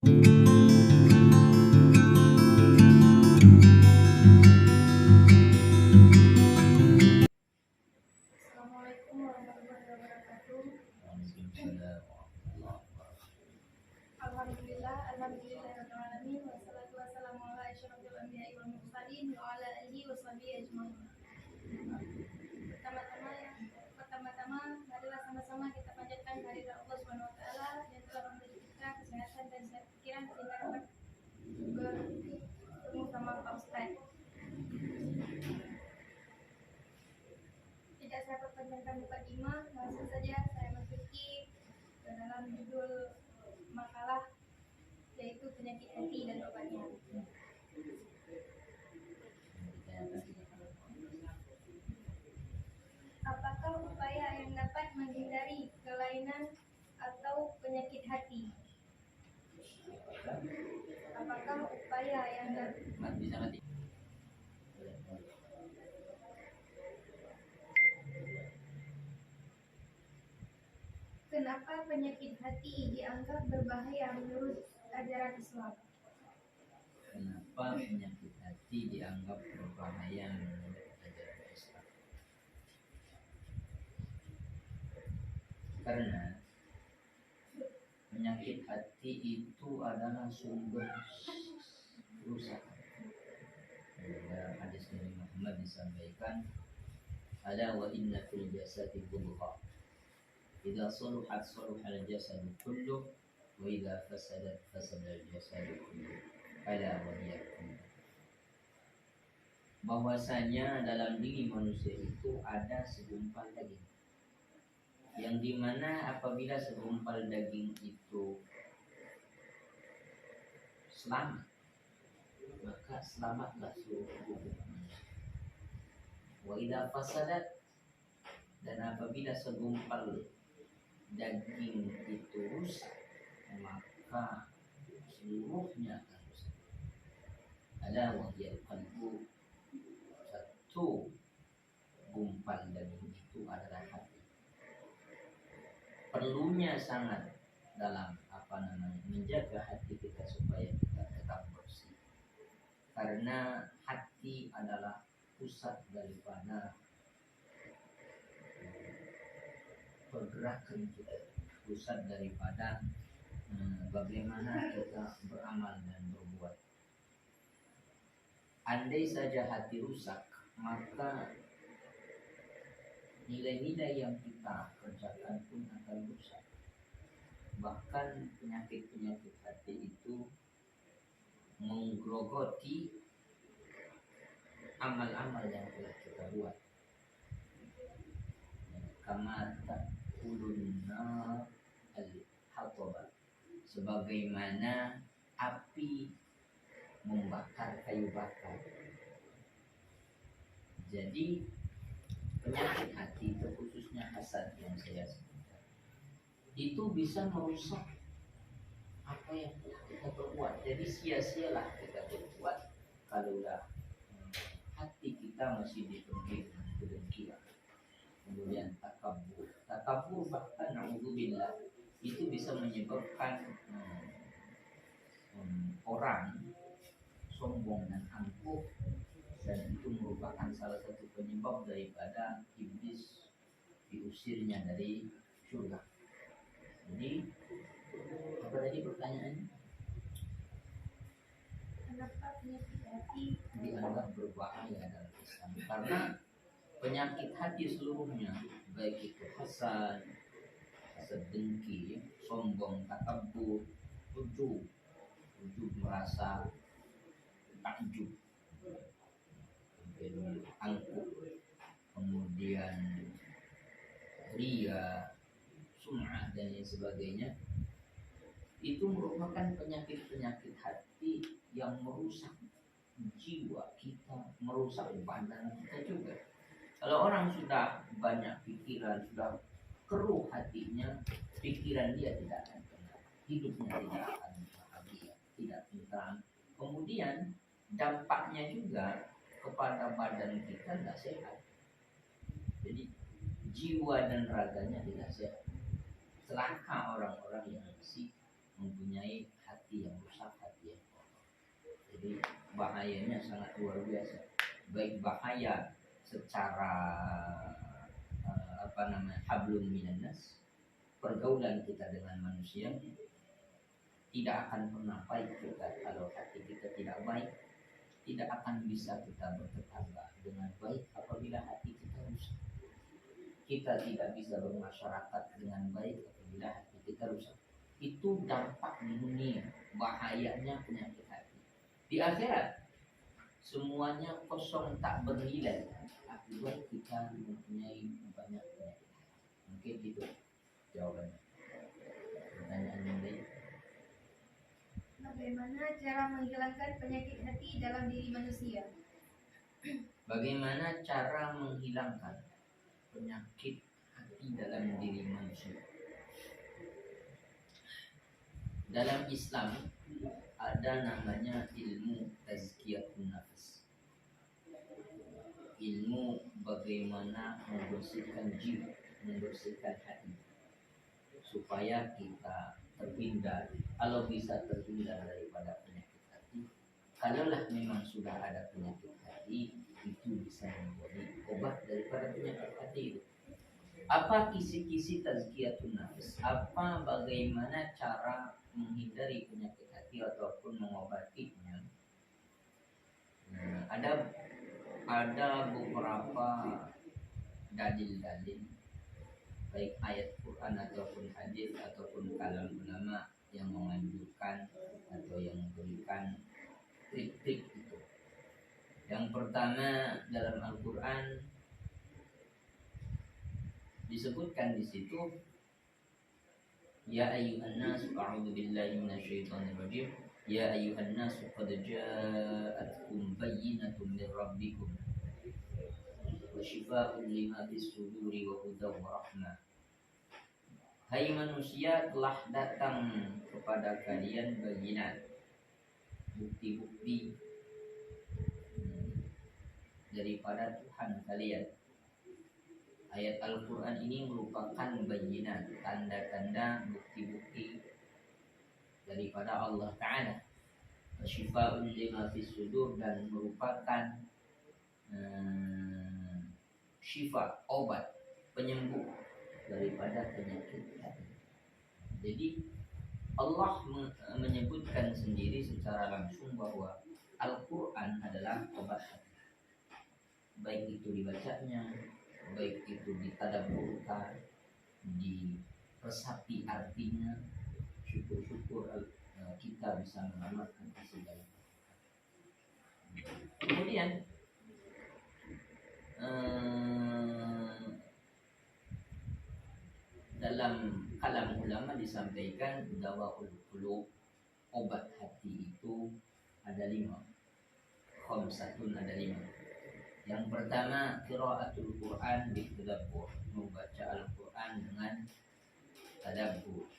Assalamualaikum warahmatullahi wabarakatuh. Alhamdulillah, wassalatu wassalamu ala asyrofil anbiya'i wal mursalin wa ala alihi washabihi ajmain. Pertama-tama, marilah sama-sama kita panjatkan kehadirat Allah Subhanahu wa taala yang telah memberi kita kesehatan dan sehat pikiran sehingga dapat bertemu sama Pak Ustaz. Tidak saya perpanjangkan mukadimah, langsung saja saya masuki ke dalam judul makalah, yaitu penyakit hati dan obatnya. Apakah upaya yang dapat menghindari kelainan atau penyakit hati? Apakah upaya yang Kenapa penyakit hati dianggap berbahaya menurut ajaran Islam? Kenapa penyakit hati dianggap berbahaya menurut ajaran Islam? Karena penyakit hati itu adalah sumber kerusakan. Dalam hadis Nabi Muhammad disampaikan, "Ala wa inna fil jasadi mudghah. Idza saluhat saluhal jasadu kulluh wa idza fasadat fasadal jasadu kulluh. Ala wa hiya qalb." Bahwasanya dalam diri manusia itu ada segumpal daging, yang dimana apabila segumpal daging itu selamat, maka selamatlah seluruh tubuh manusia. Wa idza fasadat, dan apabila segumpal daging itu rusak, maka seluruhnya akan rusak. Ala wa hiya qalbu, satu gumpal daging itu adalah hati. Perlunya sangat dalam menjaga hati kita supaya kita tetap bersih, karena hati adalah pusat daripada pergerakan kita, pusat daripada bagaimana kita beramal dan berbuat. Andai saja hati rusak, maka nilai-nilai yang kita kerjakan pun akan rusak. Bahkan penyakit-penyakit hati itu menggerogoti amal-amal yang telah kita buat. Kama ta'kulunna al-hataba, sebagaimana api membakar kayu bakar. Jadi penyakit hati, khususnya hasad yang saya sebutkan, itu bisa merusak apa yang telah kita perbuat. Jadi sia-sialah kita berbuat kalaulah hati kita masih dipenuhi dengan kedengkian. Kemudian takabur bahkan na'udzubillah, itu bisa menyebabkan orang sombong dan angkuh, dan itu merupakan salah satu penyebab daripada iblis diusirnya dari surga. Jadi apa tadi pertanyaannya? Kenapa penyakit hati Dianggap berbahaya dalam Islam? Karena penyakit hati seluruhnya, baik itu hasad dengki, sombong, takabur, ujub merasa takjub, angkuh, kemudian ria, sum'ah dan lain sebagainya, itu merupakan penyakit-penyakit hati yang merusak jiwa kita, merusak badan kita juga. Kalau orang sudah banyak pikiran, sudah keruh hatinya, pikiran dia tidak akan tenang, hidupnya tidak akan bahagia, tidak tentram. Kemudian dampaknya juga kepada badan kita tidak sehat. Jadi jiwa dan raganya tidak sehat. Celaka orang-orang yang masih mempunyai hati yang bahayanya sangat luar biasa. Baik bahaya secara hablum minan nas, pergaulan kita dengan manusia tidak akan pernah baik kita kalau hati kita tidak baik. Tidak akan bisa kita bertetangga dengan baik apabila hati kita rusak. Kita tidak bisa bermasyarakat dengan baik apabila hati kita rusak. Itu dampak dunia, bahayanya penyakit hati. Di akhirat semuanya kosong tak bernilai akibat kita mempunyai banyak penyakit. Mungkin itu jawabannya. Pertanyaan yang lain. Bagaimana cara menghilangkan penyakit hati dalam diri manusia? Bagaimana cara menghilangkan penyakit hati dalam diri manusia? Dalam Islam ada namanya ilmu tazkiyatun nafs. Ilmu bagaimana membersihkan jiwa, membersihkan hati supaya kita terhindar, kalau bisa terhindar daripada penyakit hati. Kalaulah memang sudah ada penyakit hati, itu bisa menjadi obat daripada penyakit hati itu. Apa kisi-kisi tazkiyatun nafs? Apa bagaimana cara menghindari penyakit hati ataupun mengobatinya? Ada beberapa dalil-dalil, baik ayat Quran ataupun hadis ataupun kalam ulama yang menganjurkan atau yang memberikan trik-trik itu. Yang pertama, dalam Al-Quran disebutkan di situ, ya ayyuhan nasu a'udzu billahi minasyaitonir rajim, ya ayyuhan nasu qad ja'atkum bayyinatun min rabbikum wa shifaa'un lima fis suduri wa hudaw wa rahmah. Hai manusia, telah datang kepada kalian bayyinat, bukti-bukti daripada Tuhan kalian. Ayat Al-Quran ini merupakan bayyinat, tanda-tanda, bukti-bukti daripada Allah Ta'ala. Syifa'un lima fis sudur, dan merupakan syifa, obat, penyembuh daripada penyakit hati. Jadi Allah menyebutkan sendiri secara langsung bahwa Al-Quran adalah obat hati. Baik itu dibacanya, baik itu ditadabburkan, diresapi artinya, syukur-syukur kita bisa mengamalkan isi dalam. Kemudian dalam kalam ulama disampaikan dawaul qulub, obat hati itu ada 5. Khamsatun, ada 5. Yang pertama, qiraatul Quran bitadabbur, membaca Al-Quran dengan tadabbur,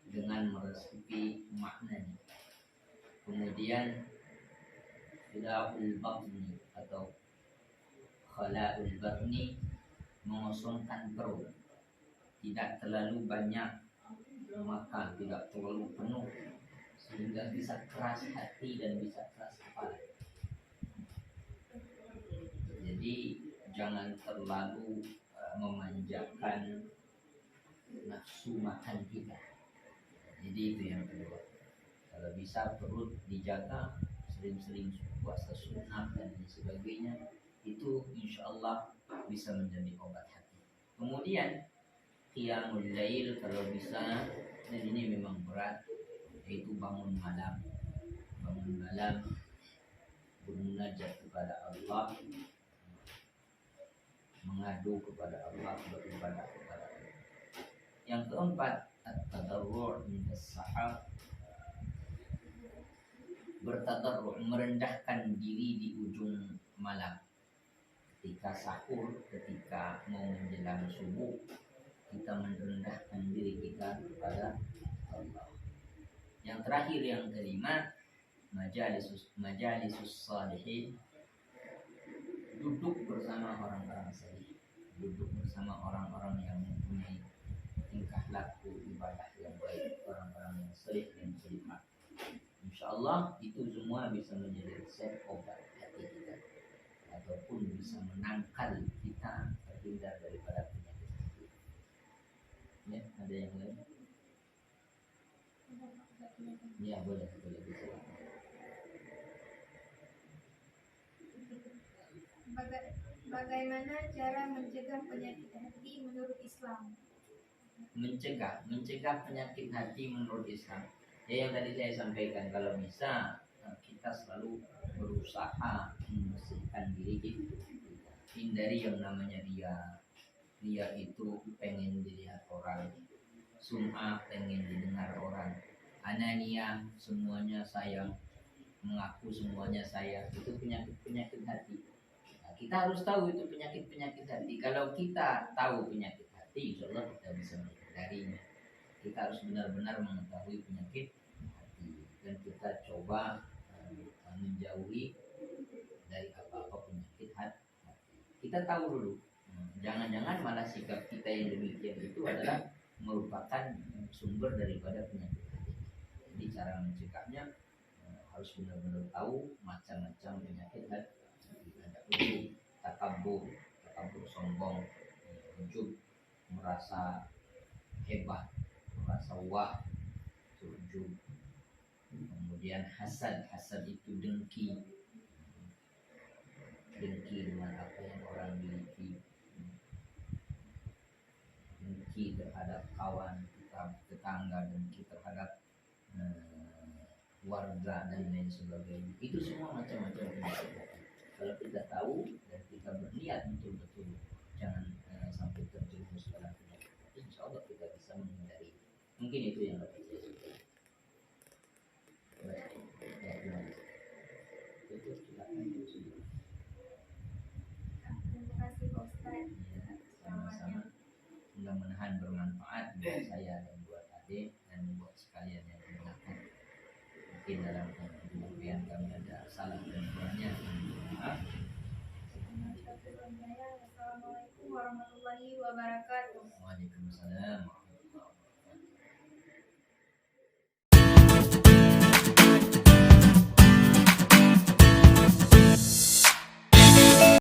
dengan meresapi maknanya. Kemudian khila'ul batni atau khala'ul batni, mengosongkan perut, tidak terlalu banyak makan, tidak terlalu penuh sehingga bisa keras hati dan bisa keras kepala. Jadi jangan terlalu memanjakan nafsu makan kita. Jadi itu yang kedua. Kalau bisa perut dijaga, sering-sering puasa sunnah dan sebagainya, itu insya Allah bisa menjadi obat hati. Kemudian qiyamul lail kalau bisa, dan ini memang berat, yaitu bangun malam bermunajat kepada Allah, mengadu kepada Allah, beribadah kepada Allah. Yang keempat, at-tadarru' minas sahar, bertadarru', merendahkan diri di ujung malam. Ketika sahur, ketika mau menjelang subuh, kita merendahkan diri kita kepada Allah. Yang terakhir, yang kelima, majalisus salihin, duduk bersama orang-orang salih, duduk bersama orang-orang yang mempunyai tingkah laku ibadah yang baik, orang-orang yang salih dan salihah. Insyaallah Allah itu semua bisa menjadi resep obat hati kita, ataupun bisa menangkal kita terhindar daripada penyakit hati. Ya, ada yang lain? Ya, boleh bisa. Bagaimana cara mencegah penyakit hati menurut Islam? Mencegah penyakit hati menurut Islam. Ya, yang tadi saya sampaikan, kalau bisa kita selalu berusaha membersihkan diri kita, hindari yang namanya dia itu pengen dilihat orang, sum'ah pengen didengar orang, anania semuanya saya, mengaku semuanya saya, itu penyakit hati. Nah, kita harus tahu itu penyakit hati. Kalau kita tahu penyakit hati, insya Allah kita bisa menghindarinya. Kita harus benar-benar mengetahui penyakit hati dan kita coba menjauhi dari apa-apa penyakit hati. Kita tahu dulu, jangan-jangan malah sikap kita yang demikian itu adalah merupakan sumber daripada penyakit hati. Jadi cara mencegahnya harus benar-benar tahu macam-macam penyakit hati. Ada ujub, takabur sombong, ujub merasa hebat, merasa wah, ujub. Kemudian hasad itu dengki dengan apa yang orang miliki, dengki terhadap kawan, tetangga, dengki terhadap warga dan lain sebagainya. Itu semua macam-macam penyakit. Kalau kita tahu dan kita berniat betul-betul jangan sampai terjerumus dalam penyakit, insya Allah kita bisa menghindari. Mungkin itu yang dapat saya sampaikan. Baik, ya, terima kasih. Itu silakan. Terima kasih Pak Ustaz. Ya, sama-sama. Mudah-mudahan bermanfaat buat saya dan buat adik dan buat sekalian yang mendengarkan. Mungkin dalam penyampaian kami ada salah dan kurangnya. Maaf. Assalamualaikum warahmatullahi wabarakatuh. Waalaikumsalam.